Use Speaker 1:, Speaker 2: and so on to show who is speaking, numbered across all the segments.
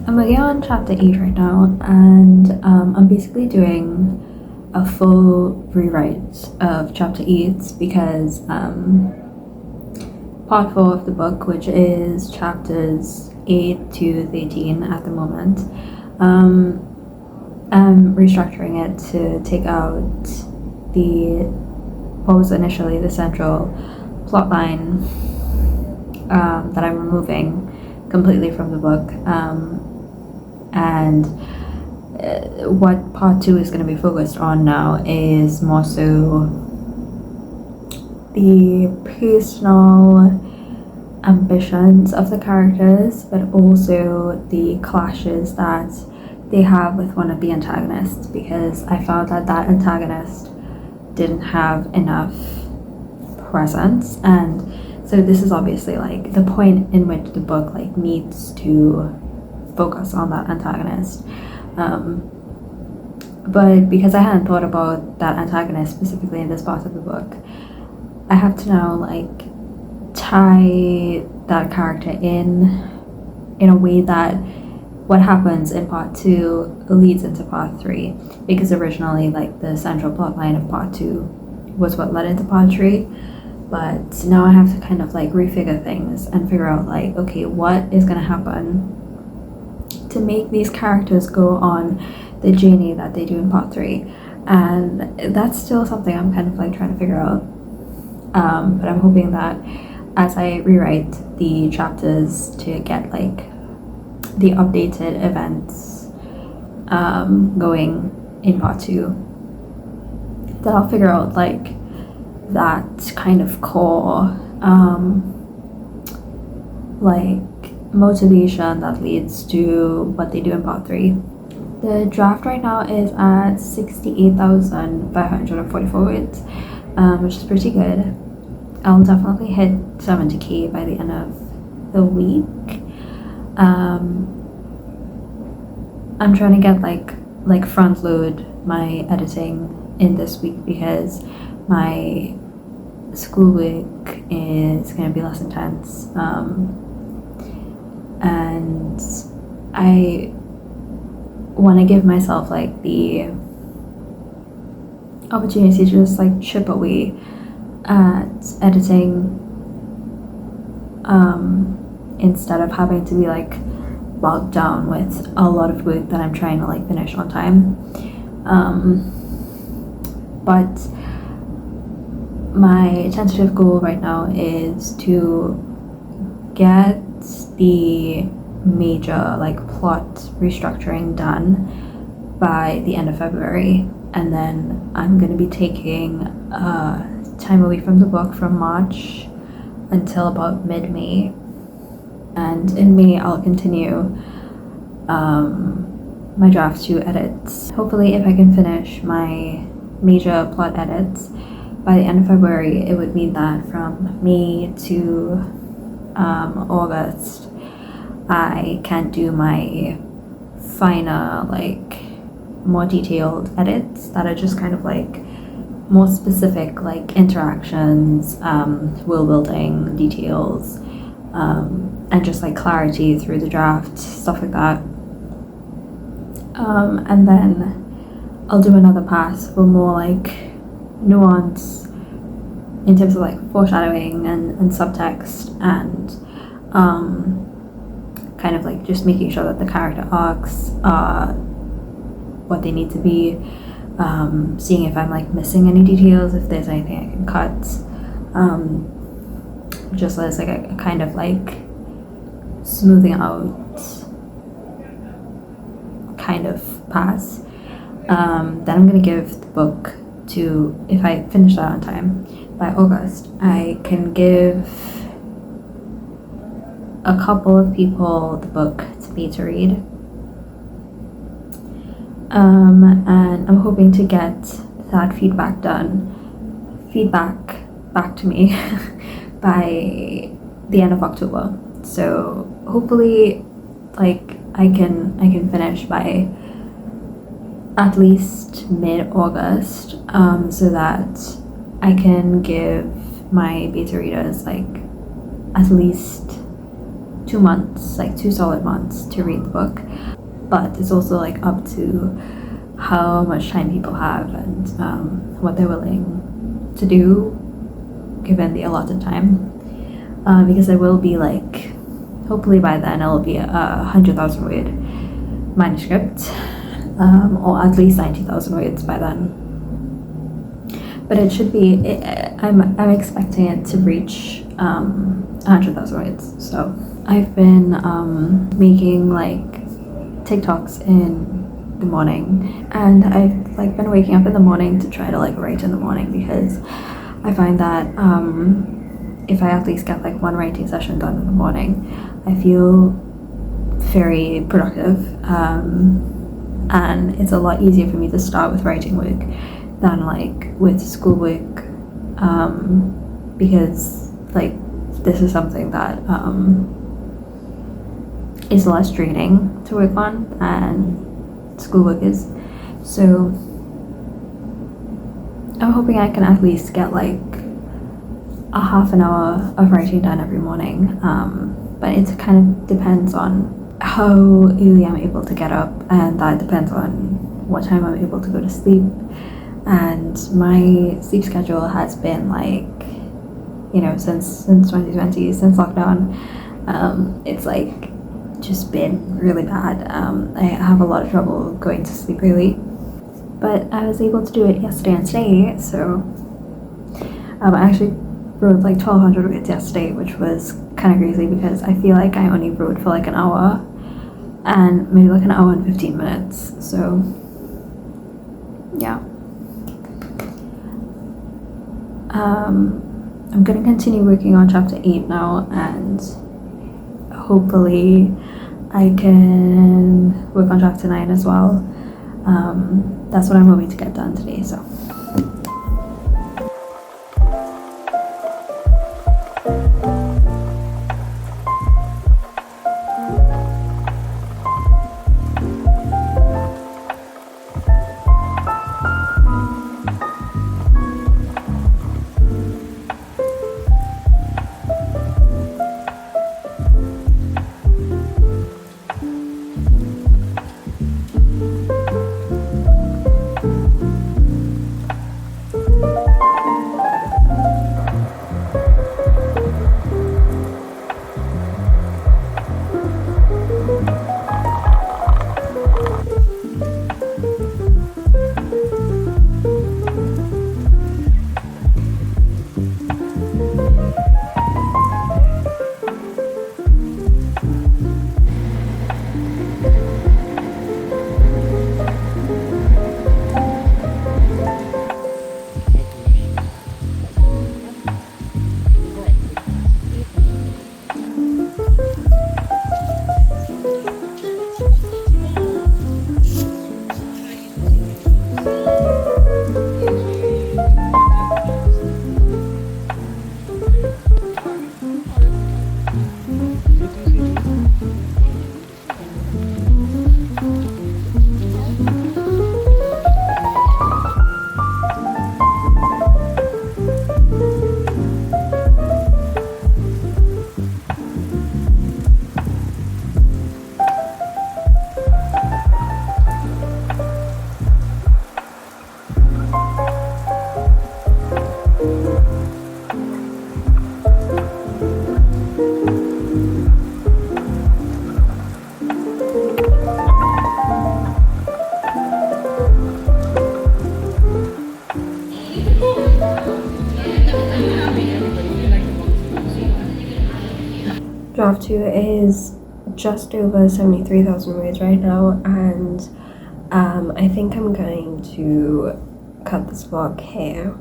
Speaker 1: I'm working on chapter 8 right now, and I'm basically doing a full rewrite of chapter 8 because part 4 of the book, which is chapters 8 to 18 at the moment, I'm restructuring it to take out what was initially the central plot line that I'm removing completely from the book. And what part 2 is going to be focused on now is more so the personal ambitions of the characters, but also the clashes that they have with one of the antagonists, because I felt that antagonist didn't have enough presence. And so this is obviously like the point in which the book like needs to focus on that antagonist, but because I hadn't thought about that antagonist specifically in this part of the book, I have to now like tie that character in a way that what happens in part 2 leads into part 3, because originally like the central plot line of part 2 was what led into part 3. But now I have to kind of like refigure things and figure out like, okay, what is going to happen to make these characters go on the journey that they do in part 3. And that's still something I'm kind of like trying to figure out. But I'm hoping that as I rewrite the chapters to get like the updated events going in part 2, that I'll figure out like that kind of core like motivation that leads to what they do in part 3. The draft right now is at 68,544 words, which is pretty good. I'll definitely hit 70k by the end of the week. I'm trying to get like front load my editing in this week because my schoolwork is going to be less intense. And I want to give myself like the opportunity to just like chip away at editing instead of having to be like bogged down with a lot of work that I'm trying to like finish on time. But my tentative goal right now is to get the major like plot restructuring done by the end of February, and then I'm going to be taking time away from the book from March until about mid-May, and in May I'll continue my draft 2 edits. Hopefully if I can finish my major plot edits by the end of February, it would mean that from May to August I can do my finer like more detailed edits that are just kind of like more specific, like interactions, world building details, and just like clarity through the draft, stuff like that. And then I'll do another pass for more like nuance in terms of like foreshadowing and subtext, and kind of like just making sure that the character arcs are what they need to be, seeing if I'm like missing any details, if there's anything I can cut, just as like a kind of like smoothing out kind of pass. Then I'm gonna give the book to, if I finish that on time by August, I can give a couple of people the book to me to read. And I'm hoping to get that feedback back to me by the end of October. So hopefully, like, I can finish by at least mid-August, so that I can give my beta readers like at least 2 months, like 2 solid months to read the book. But it's also like up to how much time people have and what they're willing to do given the allotted time, because it will be like, hopefully by then it'll be a 100,000 word manuscript, or at least 90,000 words by then. But it should be, I'm expecting it to reach 100,000 words. So I've been making like TikToks in the morning, and I've like been waking up in the morning to try to like write in the morning, because I find that if I at least get like one writing session done in the morning, I feel very productive, and it's a lot easier for me to start with writing work than like with schoolwork, because like this is something that is less draining to work on than schoolwork is. So I'm hoping I can at least get like a half an hour of writing done every morning, but it kind of depends on how early I'm able to get up, and that depends on what time I'm able to go to sleep. And my sleep schedule has been like, you know, since 2020, since lockdown, it's like just been really bad. I have a lot of trouble going to sleep early, but I was able to do it yesterday and today. So I actually wrote like 1,200 words yesterday, which was kind of crazy because I feel like I only wrote for like an hour, and maybe like an hour and 15 minutes. So yeah. I'm gonna continue working on chapter 8 now, and hopefully I can work on chapter 9 as well. That's what I'm hoping to get done today. So draft 2 is just over 73,000 words right now, and I think I'm going to cut this vlog here.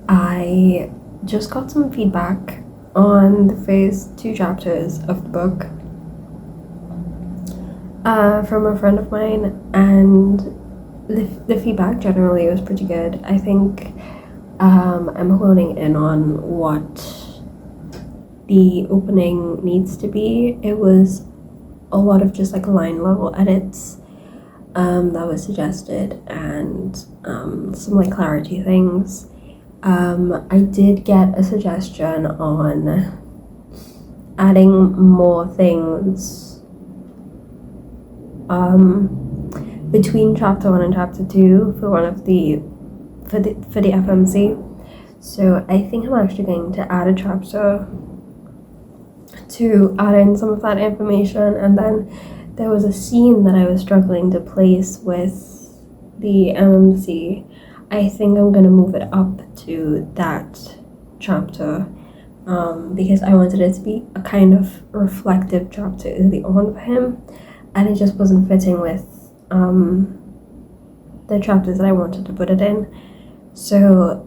Speaker 1: I just got some feedback
Speaker 2: on the first 2 chapters of the book from a friend of mine, and the feedback generally was pretty good. I think I'm honing in on what the opening needs to be. It was a lot of just like line level edits that was suggested, and some like clarity things. I did get a suggestion on adding more things between chapter 1 and chapter 2 for the FMC. So I think I'm actually going to add a chapter to add in some of that information. And then there was a scene that I was struggling to place with the MMC. I think I'm gonna move it up to that chapter because I wanted it to be a kind of reflective chapter early on for him, and it just wasn't fitting with the chapters that I wanted to put it in. So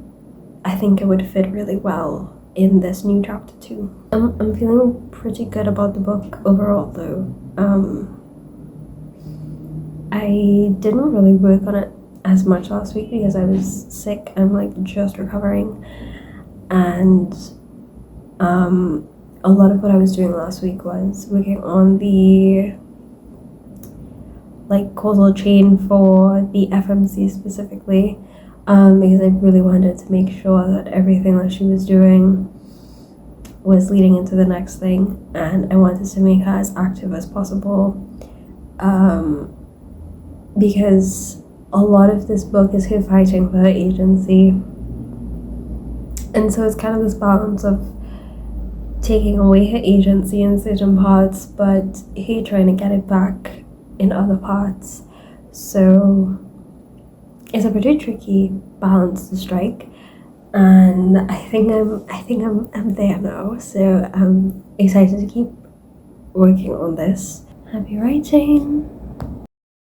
Speaker 2: I think it would fit really well in this new chapter 2. I'm feeling pretty good about the book overall though. I didn't really work on it as much last week because I was sick and like just recovering, and a lot of what I was doing last week was working on the like causal chain for the FMC specifically, because I really wanted to make sure that everything that she was doing was leading into the next thing, and I wanted to make her as active as possible, because a lot of this book is her fighting for her agency, and so it's kind of this balance of taking away her agency in certain parts but her trying to get it back in other parts. So it's a pretty tricky balance to strike, and I think I'm there now. So I'm excited to keep working on this. Happy writing.